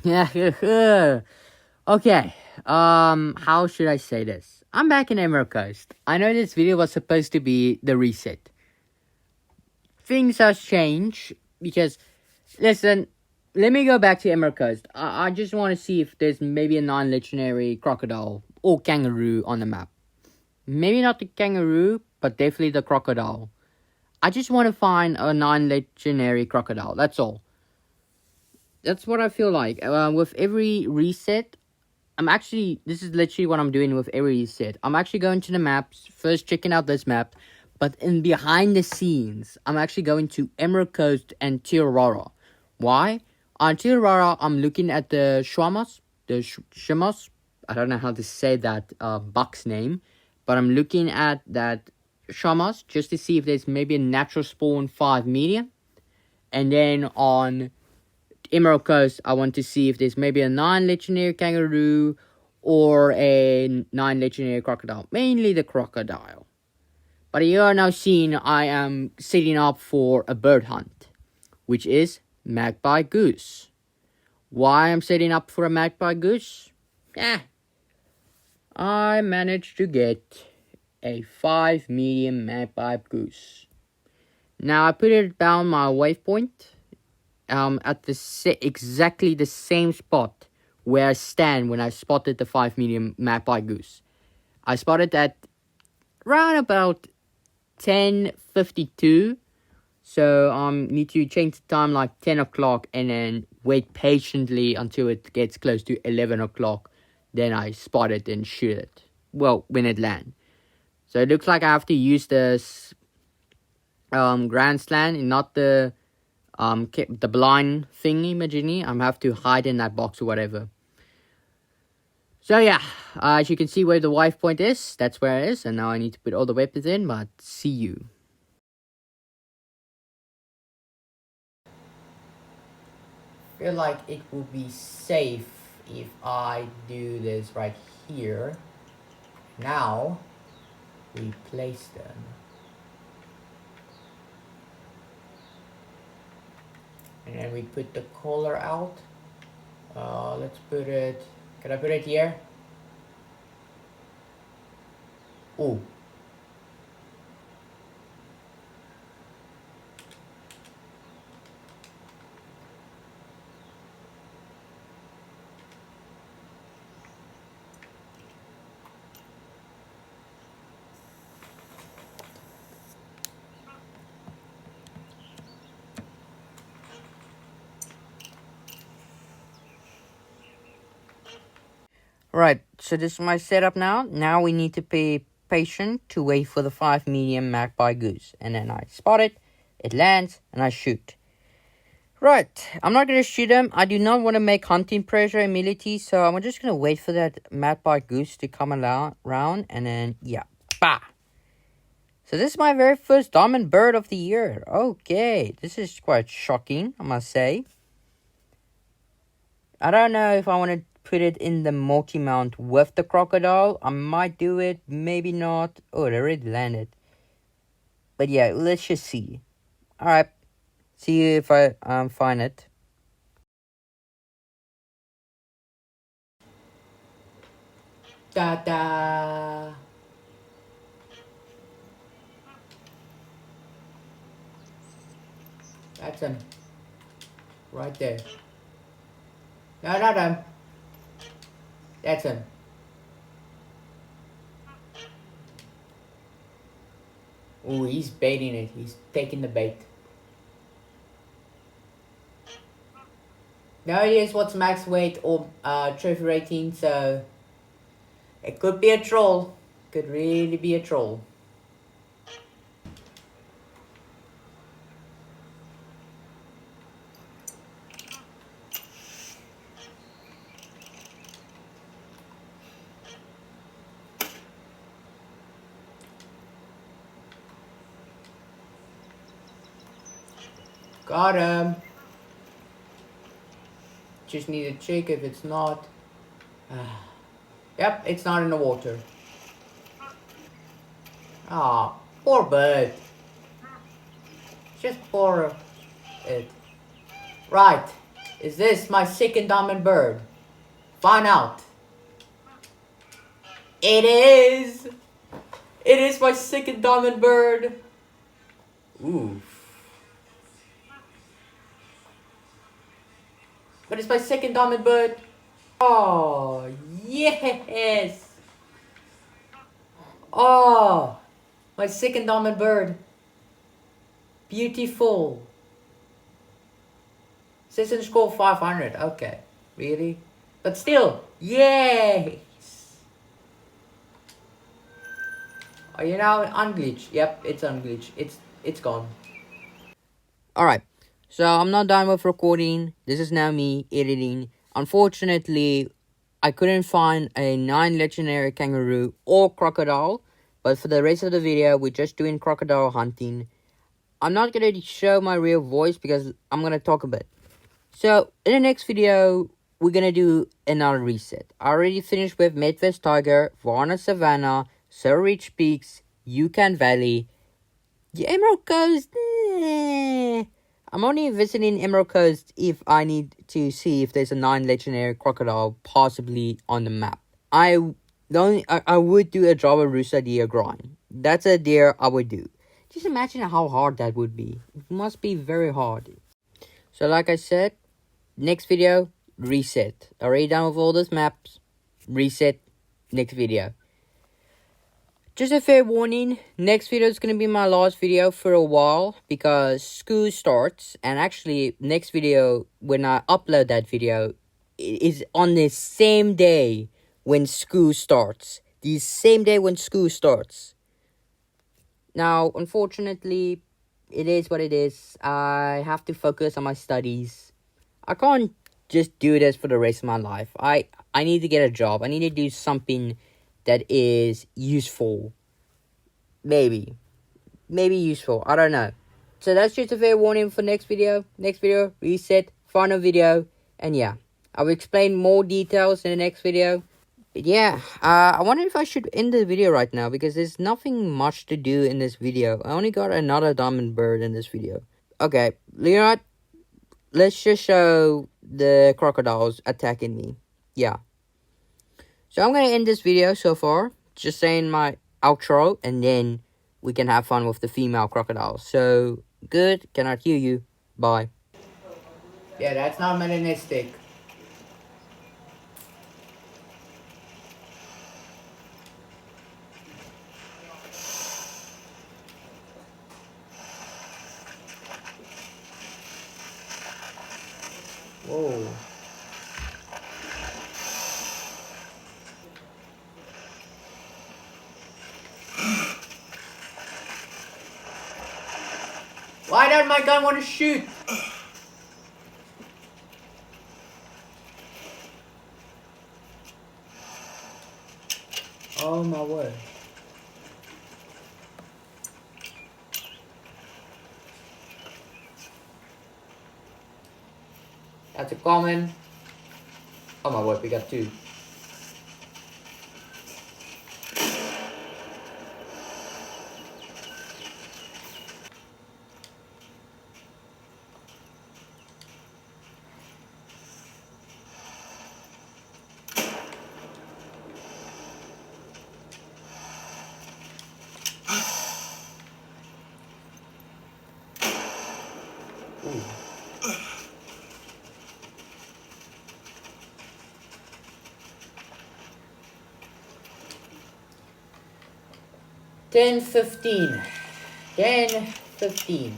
Yeah. Okay. How should I say this? I'm back in Emerald Coast. I know this video was supposed to be the reset. Things have changed because, listen, let me go back to Emerald Coast. I just want to see if there's maybe a non-legendary crocodile or kangaroo on the map. Maybe not the kangaroo, but definitely the crocodile. I just want to find a non-legendary crocodile. That's all. That's what I feel like. With every reset, this is literally what I'm doing with every reset. I'm actually going to the maps, first checking out this map, but in behind the scenes, I'm actually going to Emerald Coast and Tirara. Why? On Tirara, I'm looking at the Shamos. I don't know how to say that buck's name, but I'm looking at that Shamos just to see if there's maybe a natural spawn 5 medium. And then on Emerald Coast, I want to see if there's maybe a non-legendary kangaroo or a non-legendary crocodile. Mainly the crocodile. But you are now seeing I am setting up for a bird hunt, which is magpie goose. Why I'm setting up for a magpie goose? I managed to get a 5 medium magpie goose. Now I put it down my waypoint at exactly the same spot where I stand when I spotted the 5 medium magpie goose. I spotted at around about 10:52. So need to change the time like 10 o'clock and then wait patiently until it gets close to 11 o'clock. Then I spot it and shoot it. Well, when it lands. So it looks like I have to use this grand slant and not the blind thingy majiggy. I have to hide in that box or whatever. So yeah, as you can see where the wife point is, that's where it is, and now I need to put all the weapons in, but see you. Feel like it will be safe if I do this right here. Now, we place them. And then we put the collar out. Let's put it, can I put it here? Oh. Right, so this is my setup now. Now we need to be patient to wait for the 5 medium magpie goose. And then I spot it, it lands, and I shoot. Right, I'm not going to shoot him. I do not want to make hunting pressure immediately, so I'm just going to wait for that magpie goose to come around, and then, yeah, bah! So this is my very first diamond bird of the year. Okay, this is quite shocking, I must say. I don't know if I want to put it in the multi-mount with the crocodile. I might do it, maybe not. Oh, it already landed. But yeah, let's just see. Alright, see you if I find it. Ta-da! That's him. Right there. No, not him. That's him. Ooh, he's baiting it. He's taking the bait. Now he is what's max weight or trophy rating, so it could be a troll. Could really be a troll. Got him. Just need to check if it's not. Yep, it's not in the water. Ah, poor bird. Just poor it. Right, Is this my second diamond bird? Find out. It is! It is my second diamond bird! Ooh. But it's my second diamond bird. Oh, yes! Oh, my second diamond bird. Beautiful. Session score 500. Okay. Really? But still, yay! Are you now unglitched? Yep, it's unglitched. It's gone. Alright. So I'm not done with recording. This is now me editing. Unfortunately, I couldn't find a 9 legendary kangaroo or crocodile. But for the rest of the video, we're just doing crocodile hunting. I'm not going to show my real voice because I'm going to talk a bit. So, in the next video, we're going to do another reset. I already finished with Midwest Tiger, Varna Savannah, Sir Rich Peaks, Yukon Valley, the Emerald Coast. I'm only visiting Emerald Coast if I need to see if there's a 9 legendary crocodile possibly on the map. I would do a Java Rooster deer grind. That's a deer I would do. Just imagine how hard that would be. It must be very hard. So like I said, next video, reset. Already done with all those maps. Reset, next video. Just a fair warning, next video is going to be my last video for a while because school starts. And actually, next video, when I upload that video, is on the same day when school starts. The same day when school starts. Now, unfortunately, it is what it is. I have to focus on my studies. I can't just do this for the rest of my life. I need to get a job. I need to do something that is useful. Maybe useful. I don't know. So that's just a fair warning for next video. Next video, reset, final video. And yeah, I will explain more details in the next video. But yeah, I wonder if I should end the video right now because there's nothing much to do in this video. I only got another diamond bird in this video. Okay, Leonard, let's just show the crocodiles attacking me. Yeah. So I'm going to end this video so far. Just saying my outro and then we can have fun with the female crocodiles. So, good. Cannot hear you. Bye. Yeah, that's not melanistic. Whoa. Why does my gun want to shoot? Oh my word. That's a common. Oh my word, we got 2. Ooh. 10-15. 10-15.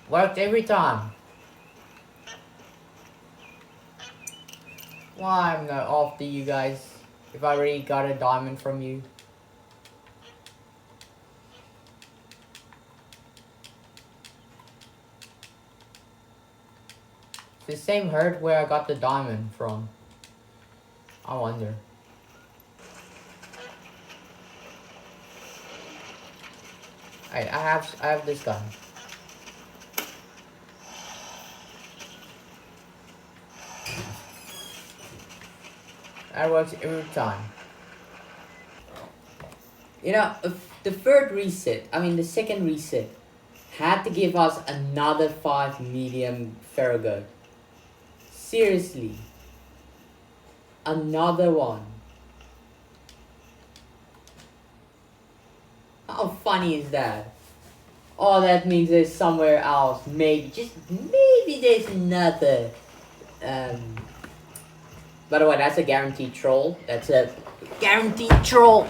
Worked every time. Why I'm not after you guys if I already got a diamond from you? The same herd where I got the diamond from. I wonder. Alright, I have this gun. That works every time. You know, if the third reset, I mean the second reset, had to give us another 5 medium Farragut. Seriously. Another one. How funny is that? Oh, that means there's somewhere else. Maybe, just maybe there's another. Um, by the way, that's a guaranteed troll. That's a guaranteed troll.